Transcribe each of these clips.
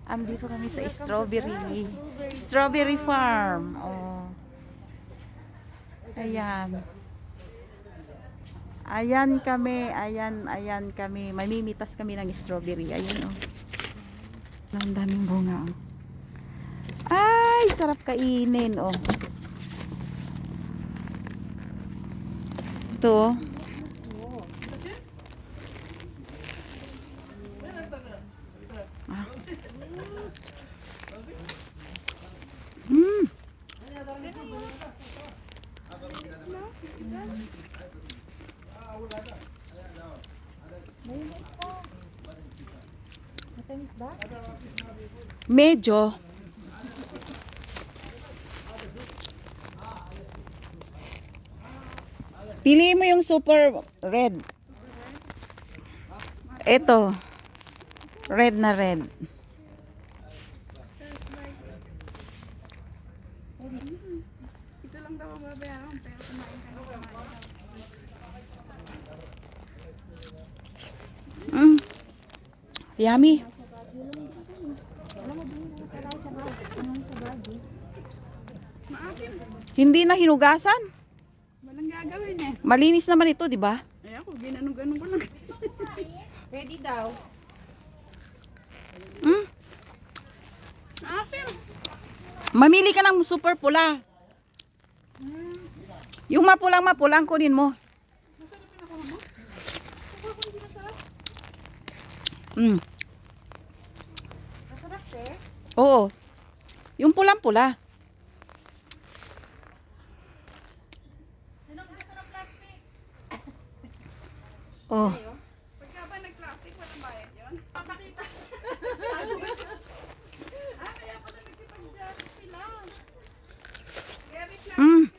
Andito kami sa strawberry. Strawberry farm. Oh. Ayan. Ayan kami. Ayan kami. Mamimitas kami ng strawberry. Ayun oh. Ang daming bunga oh. Ay, sarap kainin oh. Ito oh. Ah. Matamis ba? Medyo. Pili mo yung super red. Ito. Red na red. Ito lang daw ang babayaran pero kumain ka na kumain. Yummy. Maasim. Hindi na hinugasan. Walang gagawin eh. Malinis naman ito, di ba? Ay ako, ginanong-ganong ko lang. Ready daw. Maasim. Mamili ka ng super pula. Yung mapulang kunin mo. Masarap yung nakuha mo? Nakuha ko hindi masarap. Masarap eh. Oo. Yung pulang-pula. Oh. Pagka ba nag-plastic, walang bayad yun? Papakita. Kaya pala nagsipag-dyan sila. Kaya may plastic.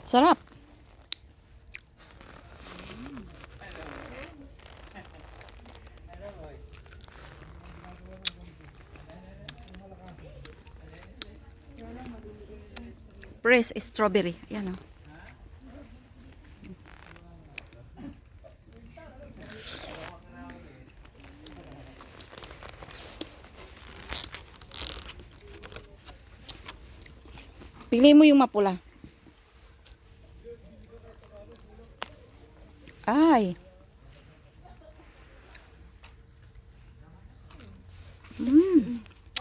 Sarap. Fresh strawberry. Ayan o. Pili mo yung mapula. Ay.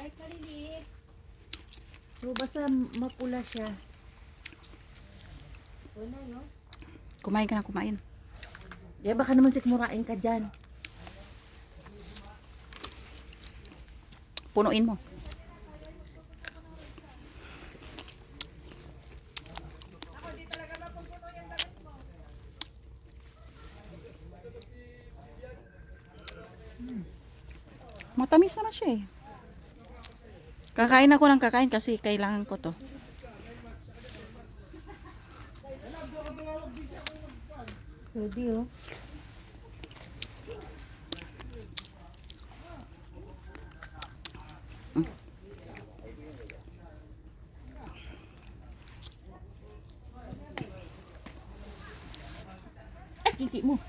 Ay, kaliliit. So, basta mapula siya. Wala, no? Kumain ka na, kumain. Ya, baka naman sikmurain ka dyan. Punuin mo. Matamis naman siya eh. Kakain ako ng kakain kasi kailangan ko to. Ready, oh. Ay, kiki mo.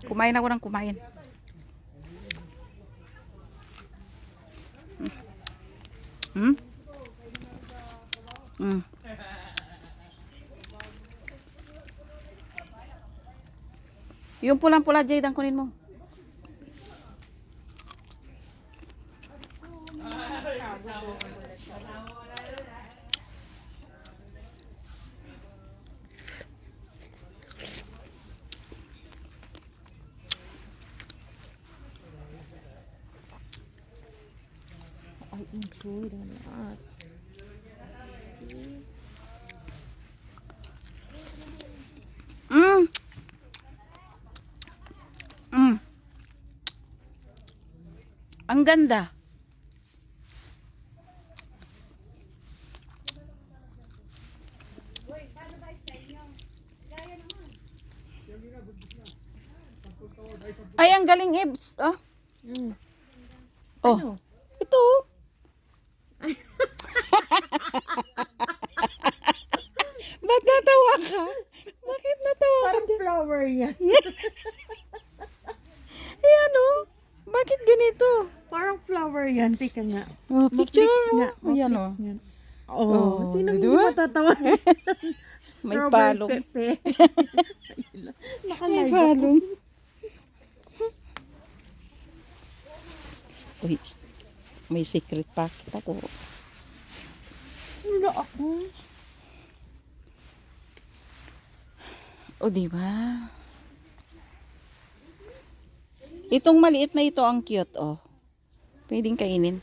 Kumain ako ng kumain. Hmm? Hmm. Yung pulang-pula, Jade, ang kunin mo. Ay, enjoy lahat. Mm. Mm. Ang ganda. Ay, ang galing, Ibs. Ah. Oh. Ano? Ito. ka? Bakit natawa ka? Parang flower yan. Ayan oh. Bakit ganito? Parang flower yan. Teka nga. Oh, picture Ma-flex mo. nga. Ayan Ma-flex oh. nga. Oh, sino hindi diba? matatawa dyan? May Strawberry palong. pepe. May Nakalive ako. palong. Uy, may secret packet ako. Wala ako. O, diba? Itong maliit na ito ang cute, oh. Pwedeng kainin.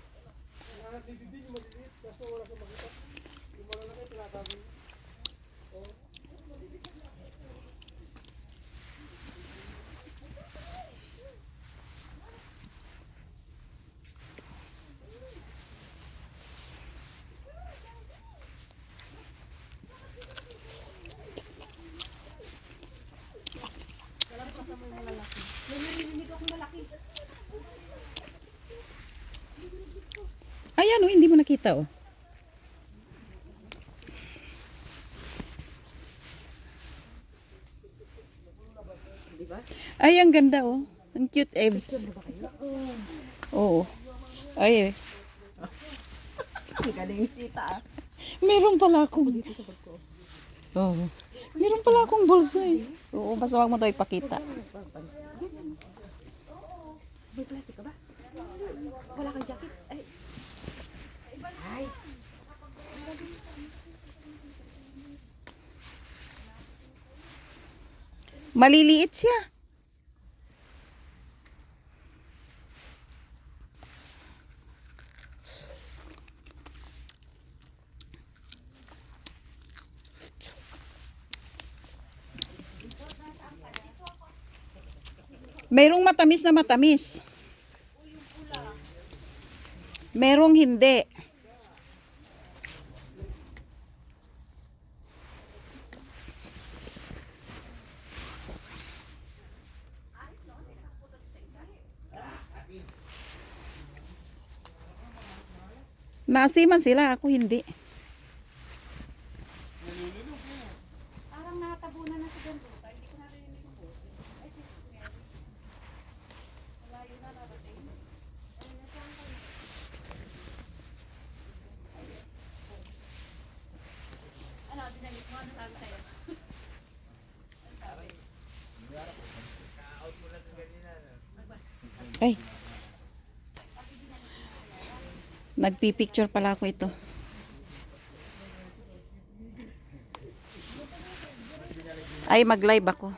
Ayan, oh, hindi mo nakita, oh. Ay, ang ganda, oh. Ang cute, Evs. Oo. Ay, eh. Galing kita. Meron pala akong... Oo. Meron pala akong bulsa, eh. Oo, basta wag mo ito ipakita. May plastic ka ba? Wala kang jacket? Ay. Ay. Maliliit siya. Merong matamis na matamis. Merong hindi. Naasiman sila, ako hindi. Parang natabunan na si Ganduta. Hindi ko narinig yung boses. Ay, si Mary. Malayo na narating. Ay, nasaan ka na? Ano, dinamit mo? Ano sabi sa'yo? Ano sabi? Ay. Nagpipicture pala ako ito. Ay, mag-live ako.